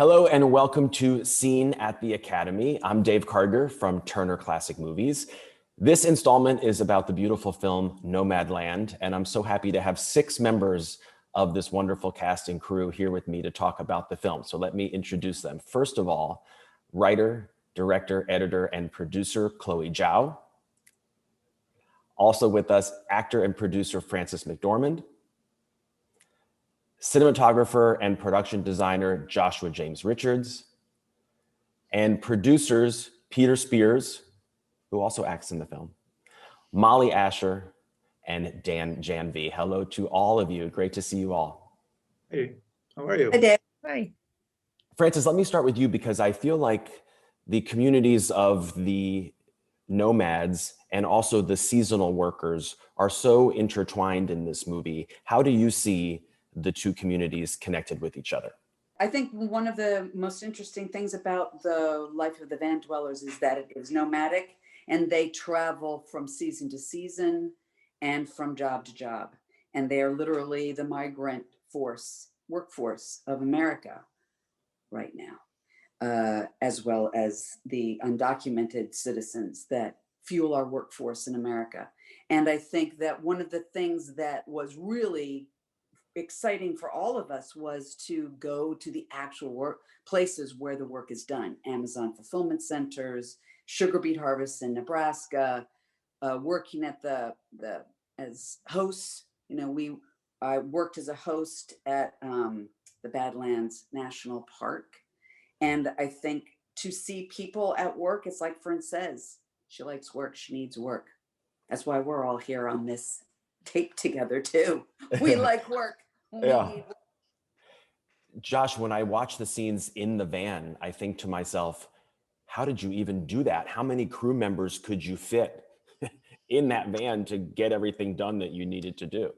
Hello and welcome to Scene at the Academy. I'm Dave Karger from Turner Classic Movies. This installment is about the beautiful film Nomadland, and I'm so happy to have 6 members of this wonderful cast and crew here with me to talk about the film. So let me introduce them. First of all, writer, director, editor, and producer Chloé Zhao. Also with us, actor and producer Francis McDormand. Cinematographer and production designer Joshua James Richards, and producers Peter Spears, who also acts in the film, Mollye Asher, and Dan Janvey. Hello to all of you. Great to see you all. Hey, how are you? Hi, Dave. Hi. Francis, let me start with you because I feel like the communities of the nomads and also the seasonal workers are so intertwined in this movie. How do you see the two communities connected with each other? I think one of the most interesting things about the life of the van dwellers is that it is nomadic and they travel from season to season and from job to job. And they are literally the migrant workforce of America right now, as well as the undocumented citizens that fuel our workforce in America. And I think that one of the things that was really exciting for all of us was to go to the actual work places where the work is done. Amazon fulfillment centers, sugar beet harvests in Nebraska, working at as hosts. I worked as a host at the Badlands National Park. And I think to see people at work, it's like Fern says, she likes work, she needs work. That's why we're all here on this tape together too. We like work. Yeah. Josh, when I watch the scenes in the van, I think to myself, how did you even do that? How many crew members could you fit in that van to get everything done that you needed to do?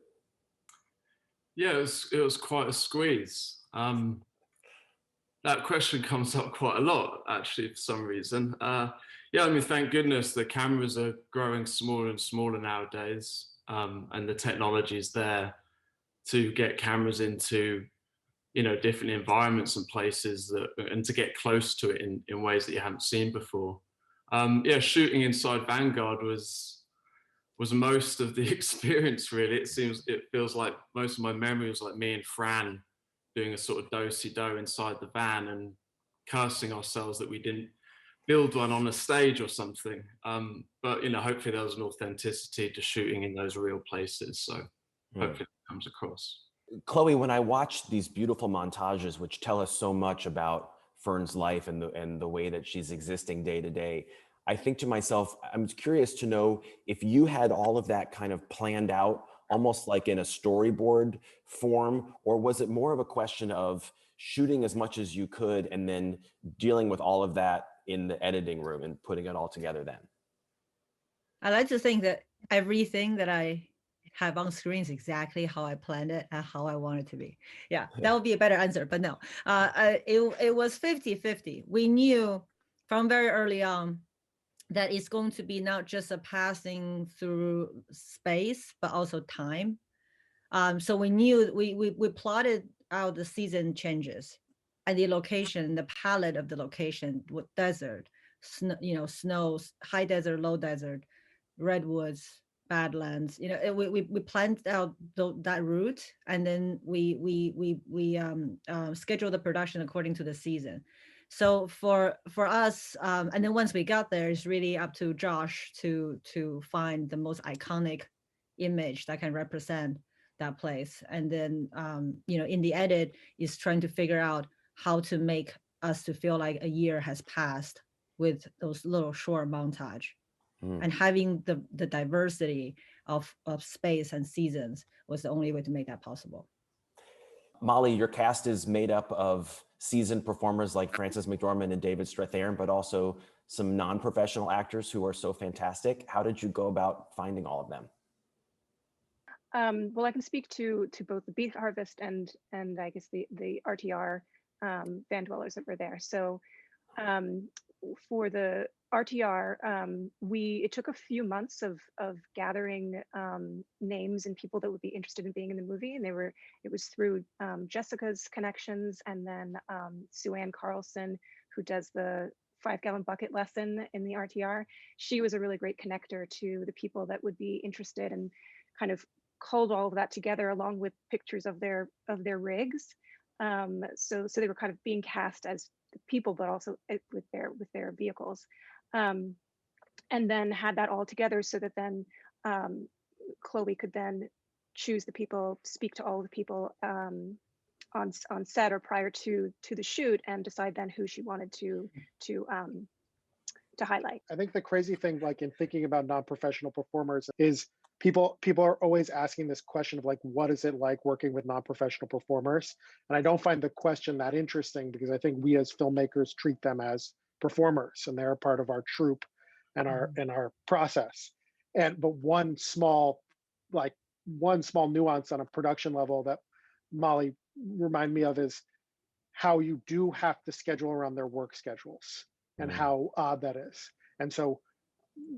Yeah, it was quite a squeeze. That question comes up quite a lot, actually, for some reason. Yeah, I mean, thank goodness the cameras are growing smaller and smaller nowadays, and the technology is there to get cameras into, different environments and places and to get close to it in ways that you haven't seen before. Yeah, shooting inside Vanguard was most of the experience, really. It feels like most of my memory was like me and Fran doing a sort of do-si-do inside the van and cursing ourselves that we didn't build one on a stage or something. But hopefully there was an authenticity to shooting in those real places. So hopefully it comes across. Chloé, when I watch these beautiful montages, which tell us so much about Fern's life and the way that she's existing day to day, I think to myself, I'm curious to know if you had all of that kind of planned out, almost like in a storyboard form, or was it more of a question of shooting as much as you could and then dealing with all of that in the editing room and putting it all together then? I like to think that everything that I have on screen is exactly how I planned it and how I want it to be. Yeah, that would be a better answer, but no. It was 50-50. We knew from very early on that it's going to be not just a passing through space, but also time. So we knew we plotted out the season changes and the location, the palette of the location with desert, snow, high desert, low desert, redwoods, badlands. We planned out that route, and then we scheduled the production according to the season. So for us, and then once we got there, it's really up to Josh to find the most iconic image that can represent that place. And then in the edit is trying to figure out how to make us to feel like a year has passed with those little short montage. And having the diversity of space and seasons was the only way to make that possible. Mollye, your cast is made up of seasoned performers like Francis McDormand and David Strathairn, but also some non-professional actors who are so fantastic. How did you go about finding all of them? Well, I can speak to both the beef harvest and I guess the RTR van dwellers that were there. So for the RTR, it took a few months of gathering names and people that would be interested in being in the movie, and it was through Jessica's connections, and then Sue Ann Carlson, who does the 5-gallon bucket lesson in the RTR. She was a really great connector to the people that would be interested, and kind of culled all of that together along with pictures of their rigs. So they were kind of being cast as people, but also with their vehicles, and then had that all together so that then Chloe could then choose the people, speak to all the people on set or prior to the shoot, and decide then who she wanted to highlight. I think the crazy thing, like in thinking about non-professional performers, is people are always asking this question of like, what is it like working with non-professional performers? And I don't find the question that interesting, because I think we as filmmakers treat them as performers, and they're a part of our troupe and our process. But one small nuance on a production level that Mollye remind me of is how you do have to schedule around their work schedules, and how odd that is. And so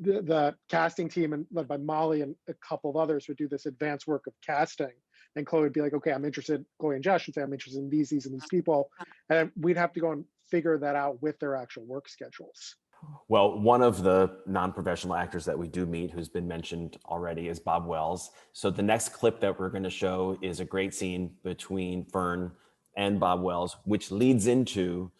the casting team, and led by Mollye and a couple of others, would do this advanced work of casting, and Chloe would be like, okay, I'm interested, Chloe and Josh would say, I'm interested in these and these people, and we'd have to go and figure that out with their actual work schedules. Well, one of the non-professional actors that we do meet, who's been mentioned already, is Bob Wells. So the next clip that we're going to show is a great scene between Fern and Bob Wells, which leads into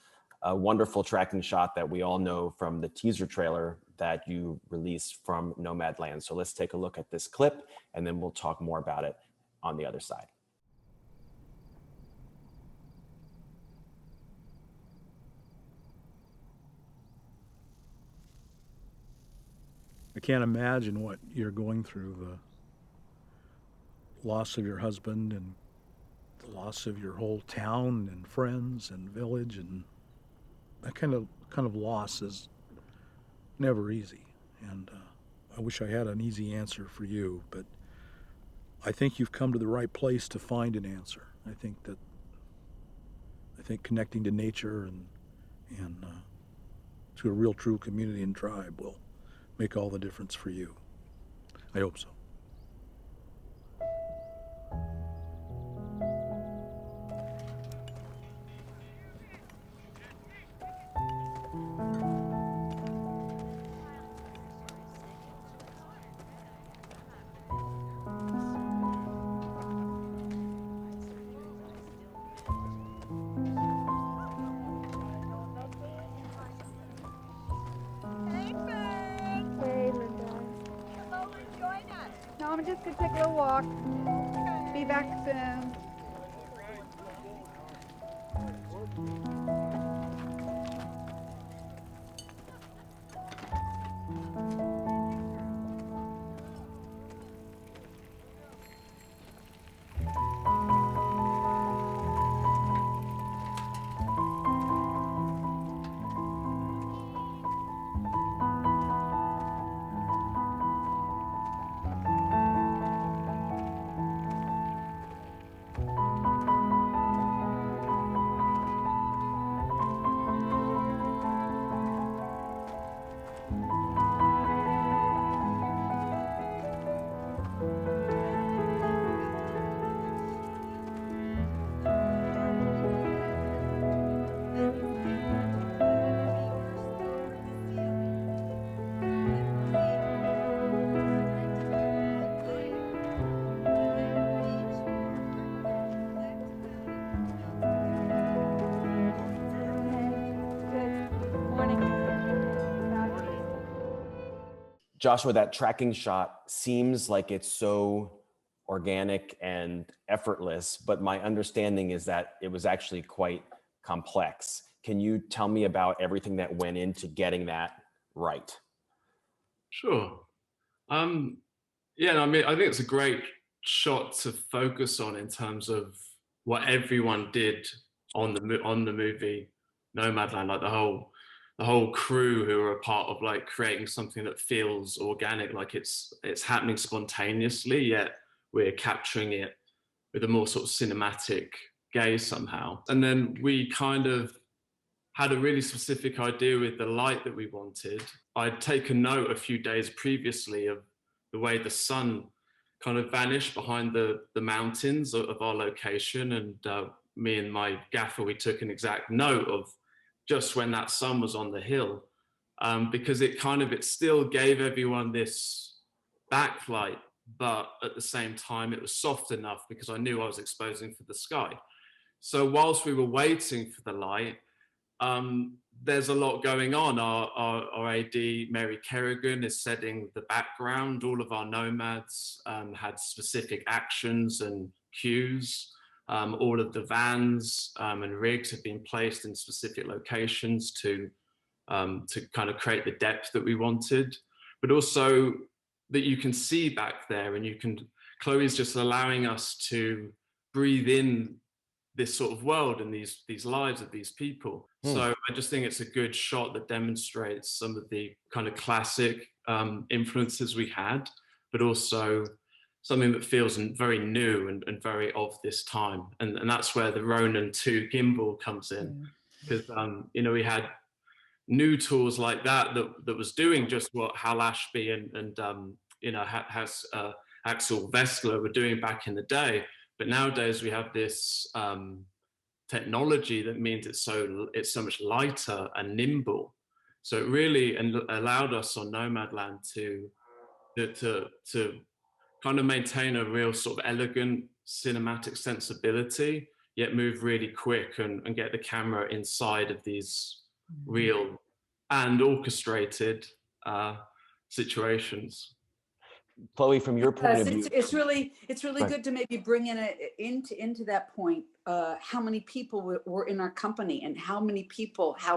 a wonderful tracking shot that we all know from the teaser trailer that you released from Nomadland. So let's take a look at this clip, and then we'll talk more about it on the other side. I can't imagine what you're going through, the loss of your husband and the loss of your whole town and friends and village, and that kind of loss is never easy. And I wish I had an easy answer for you, but I think you've come to the right place to find an answer. I think connecting to nature and to a real true community and tribe will make all the difference for you. I hope so. I'm just gonna take a little walk. Be back soon. Joshua, that tracking shot seems like it's so organic and effortless, but my understanding is that it was actually quite complex. Can you tell me about everything that went into getting that right? Sure. Yeah, I mean, I think it's a great shot to focus on in terms of what everyone did on the movie Nomadland, like the whole crew who are a part of like creating something that feels organic, like it's happening spontaneously, yet we're capturing it with a more sort of cinematic gaze somehow. And then we kind of had a really specific idea with the light that we wanted. I'd taken note a few days previously of the way the sun kind of vanished behind the mountains of our location. And me and my gaffer, we took an exact note of just when that sun was on the hill, because it still gave everyone this backlight, but at the same time, it was soft enough because I knew I was exposing for the sky. So whilst we were waiting for the light, there's a lot going on. Our AD, Mary Kerrigan, is setting the background. All of our nomads had specific actions and cues. All of the vans and rigs have been placed in specific locations to kind of create the depth that we wanted, but also that you can see back there, and Chloe's just allowing us to breathe in this sort of world and these lives of these people. So I just think it's a good shot that demonstrates some of the kind of classic influences we had, but also something that feels very new and very of this time. And that's where the Ronin 2 gimbal comes in, because we had new tools like that was doing just what Hal Ashby and Axel Vestler were doing back in the day. But nowadays we have this technology that means it's so much lighter and nimble. So it really allowed us on Nomadland to kind of maintain a real sort of elegant cinematic sensibility, yet move really quick and get the camera inside of these real and orchestrated situations. Chloe, from your point of view, it's really Right. good to maybe bring into that point how many people were in our company, and how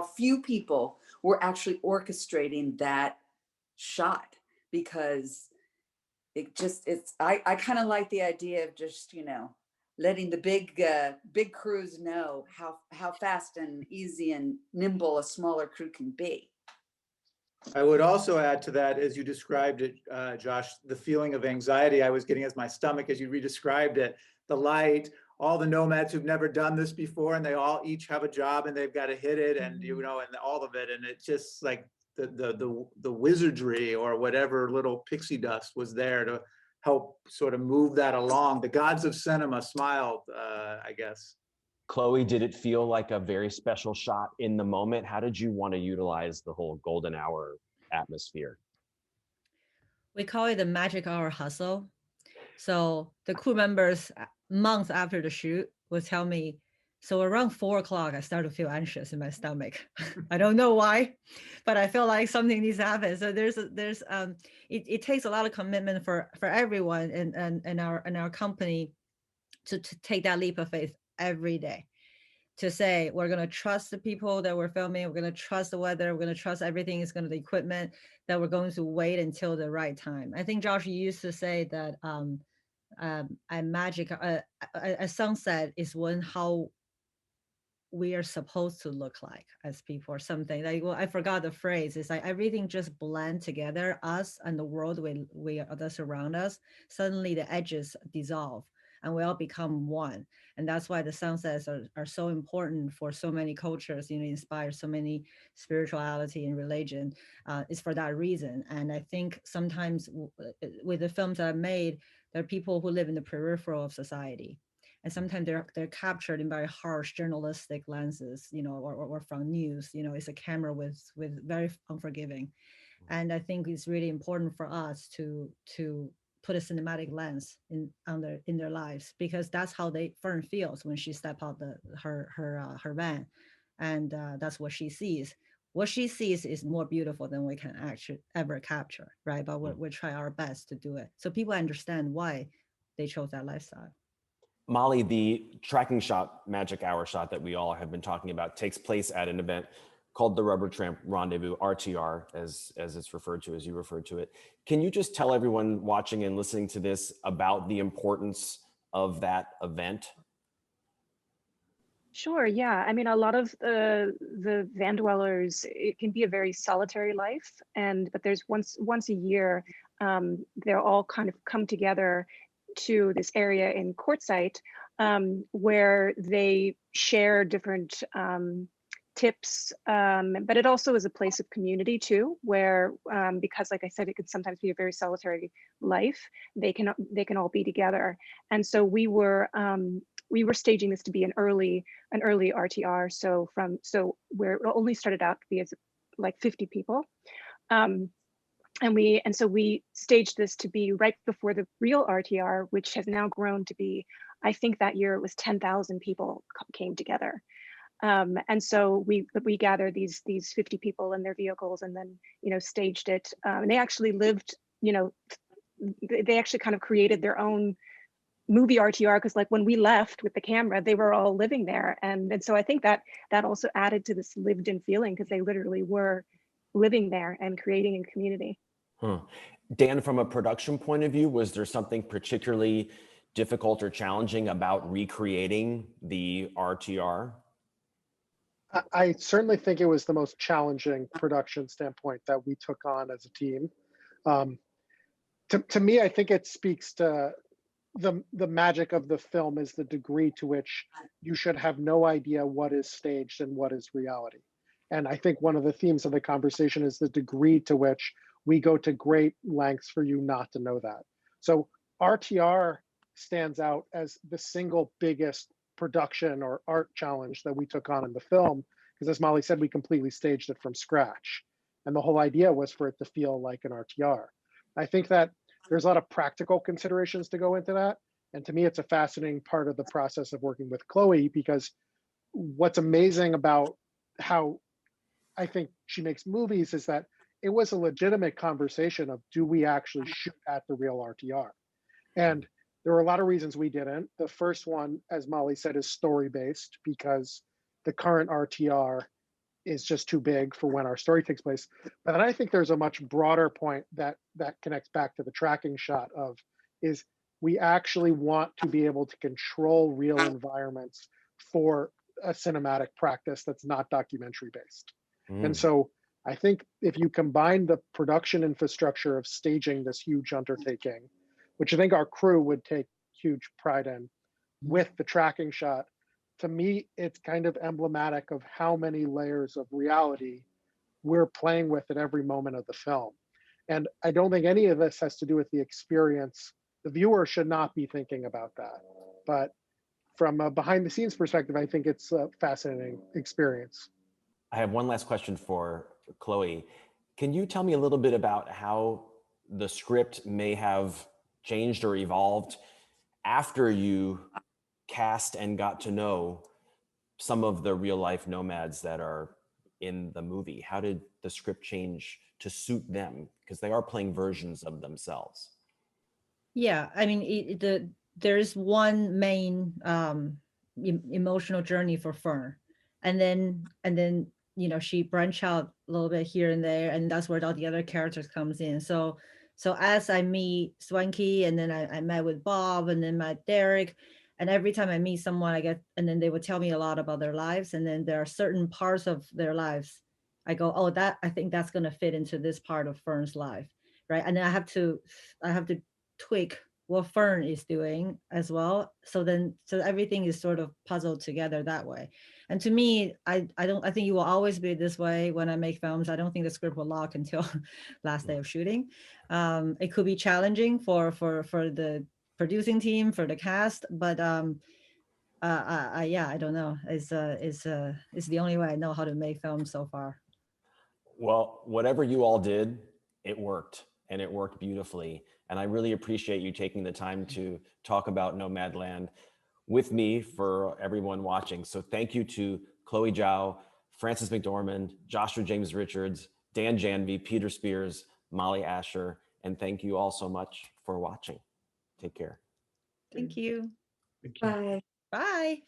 few people were actually orchestrating that shot, because I kind of like the idea of just letting the big crews know how fast and easy and nimble a smaller crew can be. I would also add to that, as you described it, Josh, the feeling of anxiety I was getting as my stomach as you re-described it, the light, all the nomads who've never done this before, and they all each have a job and they've got to hit it, and and all of it, and it's just like the wizardry or whatever little pixie dust was there to help sort of move that along. The gods of cinema smiled, I guess. Chloe, did it feel like a very special shot in the moment? How did you want to utilize the whole golden hour atmosphere? We call it the magic hour hustle. So the crew members, months after the shoot, will tell me, so around 4 o'clock, I start to feel anxious in my stomach. I don't know why, but I feel like something needs to happen. So it takes a lot of commitment for everyone in our company to take that leap of faith every day, to say we're going to trust the people that we're filming, we're going to trust the weather, we're going to trust everything is going to the equipment, that we're going to wait until the right time. I think Josh, you used to say that a sunset is how we are supposed to look like as people, or something like, well, I forgot the phrase. It's like everything just blend together, us and the world that surround us. Suddenly the edges dissolve and we all become one. And that's why the sunsets are so important for so many cultures, inspire so many spirituality and religion. It's for that reason. And I think sometimes with the films that I've made, there are people who live in the peripheral of society. And sometimes they're captured in very harsh journalistic lenses, or from news. It's a camera with very unforgiving. And I think it's really important for us to put a cinematic lens in their lives, because that's how Fern feels when she steps out her van, and that's what she sees. What she sees is more beautiful than we can actually ever capture, right? But we'll try our best to do it, so people understand why they chose that lifestyle. Mollye, the tracking shot, magic hour shot that we all have been talking about takes place at an event called the Rubber Tramp Rendezvous, RTR, as it's referred to, as you referred to it. Can you just tell everyone watching and listening to this about the importance of that event? Sure, yeah. I mean, a lot of the van dwellers, it can be a very solitary life, but there's once a year, they're all kind of come together to this area in Quartzsite, where they share different tips, but it also is a place of community too, where because like I said, it can sometimes be a very solitary life. They can all be together, and so we were staging this to be an early RTR. So where it only started out to be as like 50 people. And so we staged this to be right before the real RTR, which has now grown to be, I think that year it was 10,000 people came together. And so we gathered these 50 people in their vehicles and then, staged it. And they actually lived, they actually kind of created their own movie RTR, because like when we left with the camera, they were all living there. And so I think that also added to this lived in feeling, because they literally were living there and creating a community. Dan, from a production point of view, was there something particularly difficult or challenging about recreating the RTR? I certainly think it was the most challenging production standpoint that we took on as a team. To me, I think it speaks to the magic of the film is the degree to which you should have no idea what is staged and what is reality. And I think one of the themes of the conversation is the degree to which we go to great lengths for you not to know that. So RTR stands out as the single biggest production or art challenge that we took on in the film, because as Mollye said, we completely staged it from scratch. And the whole idea was for it to feel like an RTR. I think that there's a lot of practical considerations to go into that. And to me, it's a fascinating part of the process of working with Chloé, because what's amazing about how I think she makes movies is that it was a legitimate conversation of, do we actually shoot at the real RTR? And there were a lot of reasons we didn't. The first one, as Mollye said, is story-based, because the current RTR is just too big for when our story takes place. But then I think there's a much broader point that connects back to the tracking shot of, is we actually want to be able to control real environments for a cinematic practice that's not documentary based. And so I think if you combine the production infrastructure of staging this huge undertaking, which I think our crew would take huge pride in, with the tracking shot, to me, it's kind of emblematic of how many layers of reality we're playing with at every moment of the film. And I don't think any of this has to do with the experience. The viewer should not be thinking about that. But from a behind the scenes perspective, I think it's a fascinating experience. I have one last question for Chloé. Can you tell me a little bit about how the script may have changed or evolved after you cast and got to know some of the real life nomads that are in the movie? How did the script change to suit them? Because they are playing versions of themselves. Yeah, I mean, there's one main emotional journey for Fern, and then she branch out a little bit here and there, and that's where all the other characters comes in. So as I meet Swanky, and then I met with Bob, and then met Derek, and every time I meet someone, and then they would tell me a lot about their lives, and then there are certain parts of their lives I go, oh, I think that's going to fit into this part of Fern's life, right? And then I have to tweak what Fern is doing as well. So everything is sort of puzzled together that way. And to me, I think you will always be this way when I make films. I don't think the script will lock until last day of shooting. It could be challenging for the producing team, for the cast, but I don't know. It's the only way I know how to make films so far. Well, whatever you all did, it worked, and it worked beautifully. And I really appreciate you taking the time to talk about Nomadland with me for everyone watching. So thank you to Chloé Zhao, Frances McDormand, Joshua James Richards, Dan Janvey, Peter Spears, Mollye Asher, and thank you all so much for watching. Take care. Thank you. Thank you. Bye. Bye.